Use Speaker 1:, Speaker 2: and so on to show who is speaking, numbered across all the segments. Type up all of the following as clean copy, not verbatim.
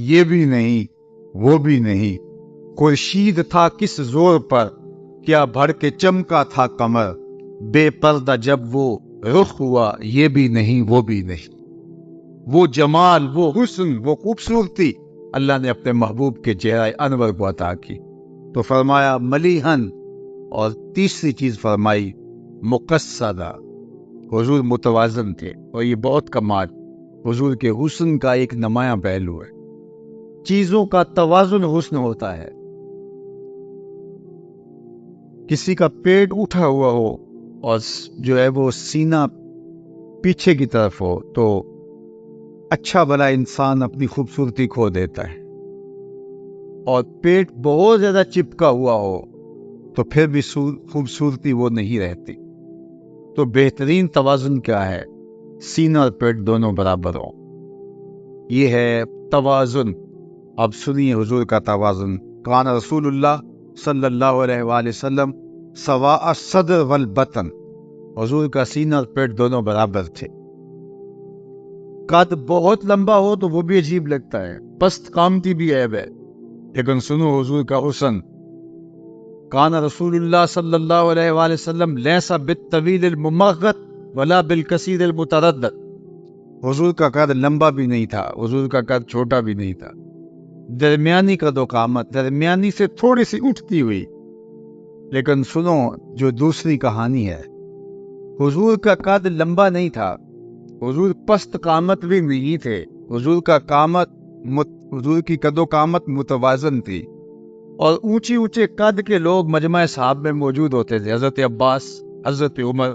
Speaker 1: یہ بھی نہیں وہ بھی نہیں، خورشید تھا کس زور پر، کیا بھر کے چمکا تھا کمر، بے پردہ جب وہ رخ ہوا، یہ بھی نہیں وہ بھی نہیں۔ وہ جمال، وہ حسن، وہ خوبصورتی اللہ نے اپنے محبوب کے چہرہ انور کو عطا کی۔ تو فرمایا ملیحن، اور تیسری چیز فرمائی مقصدہ، حضور متوازن تھے، اور یہ بہت کمال حضور کے حسن کا ایک نمایاں پہلو ہے۔ چیزوں کا توازن حسن ہوتا ہے۔ کسی کا پیٹ اٹھا ہوا ہو اور جو ہے وہ سینہ پیچھے کی طرف ہو تو اچھا بھلا انسان اپنی خوبصورتی کھو دیتا ہے، اور پیٹ بہت زیادہ چپکا ہوا ہو تو پھر بھی خوبصورتی وہ نہیں رہتی۔ تو بہترین توازن کیا ہے؟ سینہ اور پیٹ دونوں برابر ہوں، یہ ہے توازن۔ اب سنیے حضور کا توازن۔ کان رسول اللہ صلی اللہ علیہ وآلہ وسلم سواء الصدر والبطن، حضور کا سینہ اور پیٹ دونوں برابر تھے۔ قد بہت لمبا ہو تو وہ بھی عجیب لگتا ہے، پست قامتی بھی عیب ہے، لیکن سنو حضور کا حسن۔ کان رسول اللہ صلی اللہ علیہ وآلہ وسلم لیس بالطویل الممغط ولا بالکثیر المتردد، حضور کا قد لمبا بھی نہیں تھا، حضور کا قد چھوٹا بھی نہیں تھا، درمیانی قد و قامت، درمیانی سے تھوڑی سی اٹھتی ہوئی۔ لیکن سنو جو دوسری کہانی ہے، حضور کا قد لمبا نہیں تھا، حضور پست قامت بھی نہیں تھے، حضور کی قد و قامت متوازن تھی، اور اونچی اونچے قد کے لوگ مجمع صحاب میں موجود ہوتے تھے، حضرت عباس، حضرت عمر،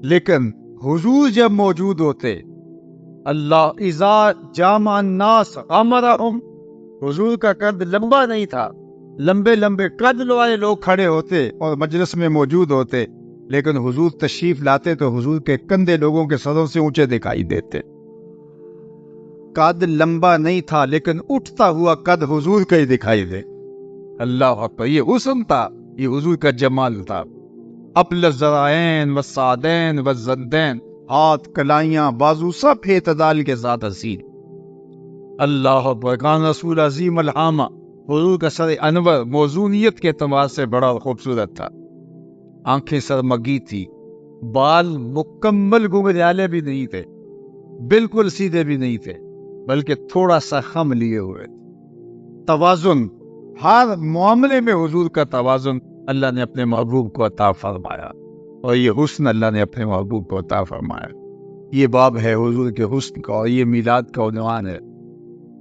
Speaker 1: لیکن حضور جب موجود ہوتے، اللہ اذا جامع الناس امرهم، حضور کا قد لمبا نہیں تھا، لمبے لمبے قد والے لوگ کھڑے ہوتے اور مجلس میں موجود ہوتے، لیکن حضور تشریف لاتے تو حضور کے کندھے لوگوں کے سروں سے اونچے دکھائی دیتے۔ قد لمبا نہیں تھا لیکن اٹھتا ہوا قد حضور کا ہی دکھائی دے۔ اللہ اکبر، یہ حسن تھا، یہ حضور کا جمال تھا۔ اپل الذرائین والسعدین والزدین، ہاتھ، کلائیاں، بازو سب اعتدال کے ساتھ حسین۔ اللہ اکبر، کان رسول عظیم الحامہ، حضور کا سر انور موزونیت کے اعتبار سے بڑا خوبصورت تھا، آنکھیں سرمگی تھی، بال مکمل گھنگریالے بھی نہیں تھے، بالکل سیدھے بھی نہیں تھے، بلکہ تھوڑا سا خم لیے ہوئے۔ توازن، ہر معاملے میں حضور کا توازن اللہ نے اپنے محبوب کو عطا فرمایا، اور یہ حسن اللہ نے اپنے محبوب کو عطا فرمایا۔ یہ باب ہے حضور کے حسن کا، اور یہ میلاد کا عنوان ہے۔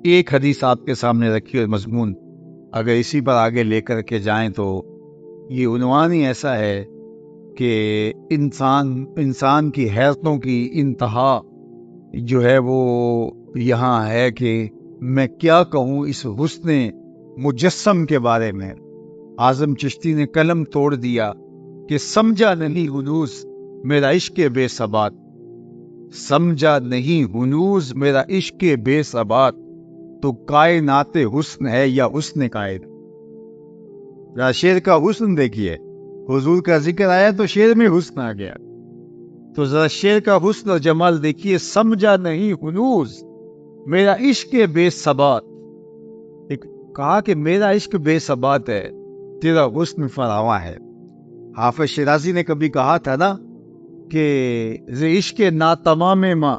Speaker 1: ایک حدیث آپ کے سامنے رکھی اور مضمون اگر اسی پر آگے لے کر کے جائیں تو یہ عنوان ہی ایسا ہے کہ انسان کی حیرتوں کی انتہا جو ہے وہ یہاں ہے کہ میں کیا کہوں اس حسن مجسم کے بارے میں۔ اعظم چشتی نے قلم توڑ دیا کہ سمجھا نہیں ہنوز میرا عشق بے ثبات، سمجھا نہیں ہنوز میرا عشق بے ثبات، تو کائنات حسن ہے یا حسن کائن۔ شعر کا حسن دیکھیے، حضور کا ذکر آیا تو شعر میں حسن آ گیا، تو ذرا شعر کا حسن اور جمال دیکھیے۔ سمجھا نہیں ہنوز میرا عشق بے ثبات، کہا کہ میرا عشق بے ثبات ہے، تیرا حسن فراواں ہے۔ حافظ شیرازی نے کبھی کہا تھا نا کہ ز عشق ناتمام ماں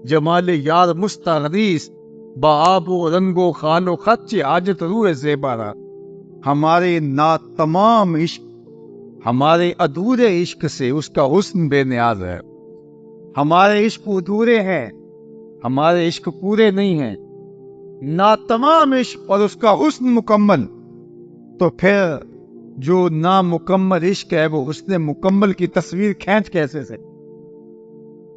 Speaker 1: جمال یار مستغریث، با آب و رنگ و خال و خط حاجت روح زیبارا، ہمارے ناتمام عشق، ہمارے ادھورے عشق سے اس کا حسن بے نیاز ہے۔ ہمارے عشق ادھورے ہیں، ہمارے عشق پورے نہیں ہیں، ناتمام عشق اور اس کا حسن مکمل، تو پھر جو نامکمل عشق ہے وہ حسن مکمل کی تصویر کھینچ کیسے سے؟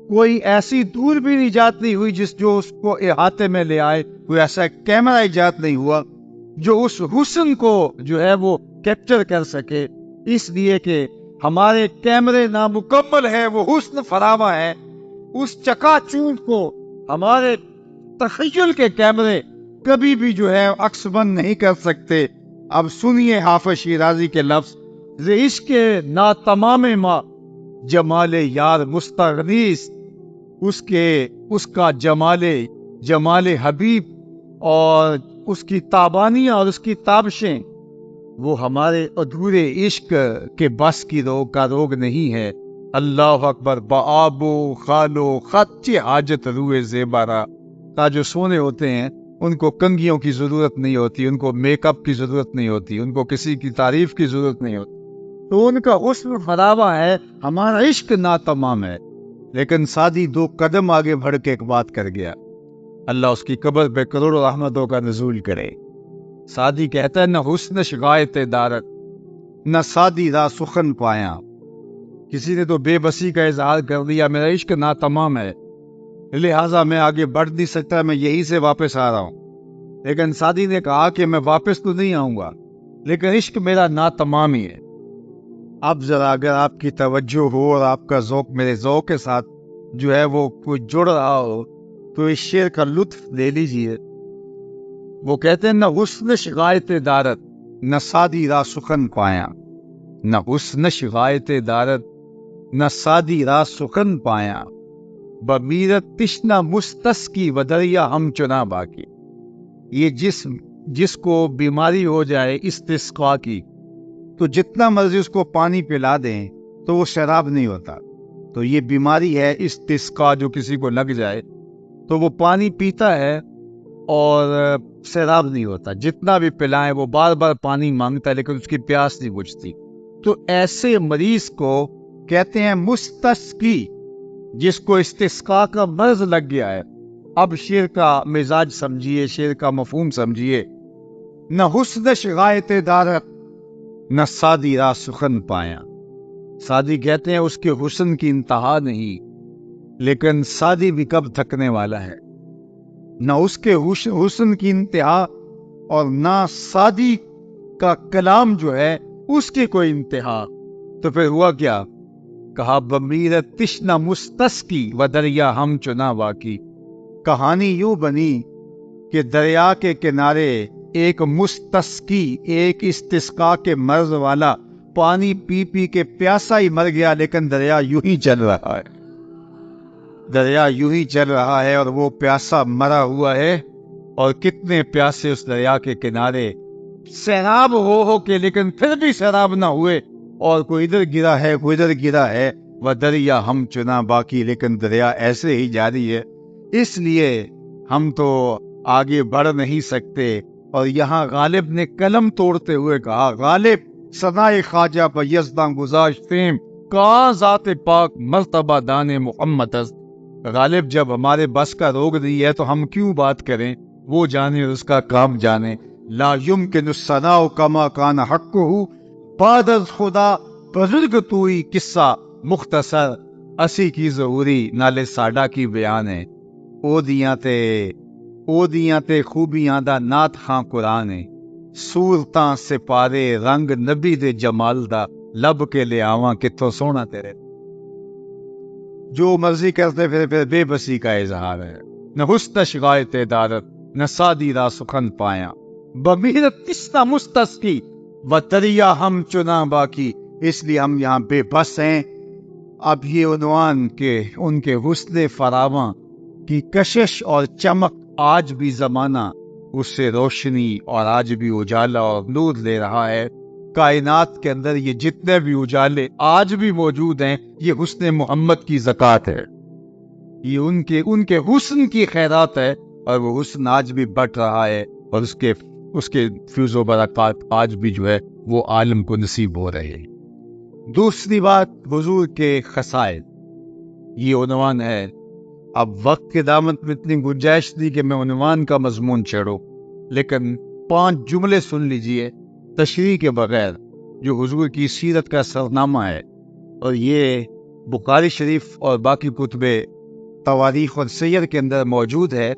Speaker 1: کوئی ایسی دور بھی ایجاد نہیں ہوئی جو اس کو احاطے میں لے آئے، کوئی ایسا کیمرہ ایجاد نہیں ہوا جو اس حسن کو جو ہے وہ کیپچر کر سکے، اس لیے کہ ہمارے کیمرے نامکمل ہے، وہ حسن فراواں ہے، اس چکا چوند کو ہمارے تخیل کے کیمرے کبھی بھی جو ہے عکس بند نہیں کر سکتے۔ اب سنیے حافظ شیرازی کے لفظ، ز عشق ناتمام ماں جمال یار مستغریث، اس کا جمال حبیب اور اس کی تابانیاں اور اس کی تابشیں وہ ہمارے ادھورے عشق کے بس کی روگ نہیں ہے. اللہ اکبر. بآبو خالو خط حاجت روئے زیبارا. جو سونے ہوتے ہیں ان کو کنگھیوں کی ضرورت نہیں ہوتی، ان کو میک اپ کی ضرورت نہیں ہوتی، ان کو کسی کی تعریف کی ضرورت نہیں ہوتی. تو ان کا حسن فراوہ ہے، ہمارا عشق ناتمام ہے. لیکن سعدی 2 قدم آگے بڑھ کے ایک بات کر گیا. اللہ اس کی قبر پہ کروڑوں رحمتوں کا نزول کرے. سعدی کہتا ہے نہ حسن شغایت دارت نہ سعدی را سخن پایا. کسی نے تو بے بسی کا اظہار کر دیا، میرا عشق ناتمام ہے لہٰذا میں آگے بڑھ نہیں سکتا، میں یہی سے واپس آ رہا ہوں. لیکن سعدی نے کہا کہ میں واپس تو نہیں آؤں گا لیکن عشق میرا ناتمام ہی ہے. اب ذرا اگر آپ کی توجہ ہو اور آپ کا ذوق میرے ذوق کے ساتھ جو ہے وہ کوئی جڑ رہا ہو تو اس شعر کا لطف لے لیجئے. وہ کہتے ہیں نہ حسن شغایت دارت نہ سعدی را سخن پایا. نہ حسن شغایت دارت نہ سعدی را سخن پایا. بمیرت تشنا مستسقی و دریا ہم چنا باقی. یہ جس کو بیماری ہو جائے استسقا کی تو جتنا مرضی اس کو پانی پلا دیں تو وہ شراب نہیں ہوتا. تو یہ بیماری ہے استسقا، جو کسی کو لگ جائے تو وہ پانی پیتا ہے اور سیراب نہیں ہوتا. جتنا بھی پلائیں وہ بار بار پانی مانگتا ہے لیکن اس کی پیاس نہیں بجھتی. تو ایسے مریض کو کہتے ہیں مستسقی، جس کو استسقا کا مرض لگ گیا ہے. اب شعر کا مزاج سمجھیے، شعر کا مفہوم سمجھیے. نہ حسن شغایت دارت نہ سعدی را سخن پایا. سعدی کہتے ہیں اس کے حسن کی انتہا نہیں لیکن سعدی بھی کب تھکنے والا ہے. نہ اس کے حسن کی انتہا اور نہ سعدی کا کلام جو ہے اس کی کوئی انتہا. تو پھر ہوا کیا؟ کہا بمیرت تشنا مستسقی و دریا ہم چنا واقعی. کہانی یوں بنی کہ دریا کے کنارے ایک مستسقی، ایک استسقا کے مرض والا پانی پی پی کے پیاسا ہی مر گیا، لیکن دریا یوں ہی چل رہا ہے. دریا یوں ہی چل رہا ہے اور وہ پیاسا مرا ہوا ہے. اور کتنے پیاسے اس دریا کے کنارے سیراب ہو کے لیکن پھر بھی سیراب نہ ہوئے، اور کوئی ادھر گرا ہے کوئی ادھر گرا ہے. وہ دریا ہم چنا باقی، لیکن دریا ایسے ہی جاری ہے. اس لیے ہم تو آگے بڑھ نہیں سکتے. اور یہاں غالب نے قلم توڑتے ہوئے کہا غالب ثنائے خواجہ پہ یزداں گزاشتیم کہاں ذات پاک مرتبہ دان محمد است. غالب جب ہمارے بس کا روگ نہیں ہے تو ہم کیوں بات کریں، وہ جانے اس کا کام جانے. لا یمکن الثناء کما کان حقہ بعد از خدا بزرگ توئی قصہ مختصر اسی کی ظہوری نالے ساڈا کی بیان ہے. او دیاں تے خوبیاں دا نات خاں قرآن ہے. صورتاں سپارے رنگ نبی دے جمال دا لب کے لے آواں کتوں سونا تیرے. جو مرضی کرتے پھر بے بسی کا اظہار ہے. نہ حسن شغایت دارت نہ سعدی را سخن پایا. بمیرت تشنا مستسقی و دریا ہم چنا باقی. اس لیے ہم یہاں بے بس ہیں. اب یہ عنوان کہ ان کے حسن فراواں کی کشش اور چمک آج بھی زمانہ اس سے روشنی اور آج بھی اجالا اور نور لے رہا ہے. کائنات کے اندر یہ جتنے بھی اجالے آج بھی موجود ہیں یہ حسن محمد کی زکوٰۃ ہے، یہ ان کے حسن کی خیرات ہے. اور وہ حسن آج بھی بڑھ رہا ہے اور اس کے فیض و برکات آج بھی جو ہے وہ عالم کو نصیب ہو رہے ہیں. دوسری بات حضور کے خصائل، یہ عنوان ہے. اب وقت کے دامن میں اتنی گنجائش تھی کہ میں عنوان کا مضمون چھیڑوں، لیکن 5 جملے سن لیجئے تشریح کے بغیر جو حضور کی سیرت کا سرنامہ ہے. اور یہ بخاری شریف اور باقی کتب تواریخ اور سیر کے اندر موجود ہے.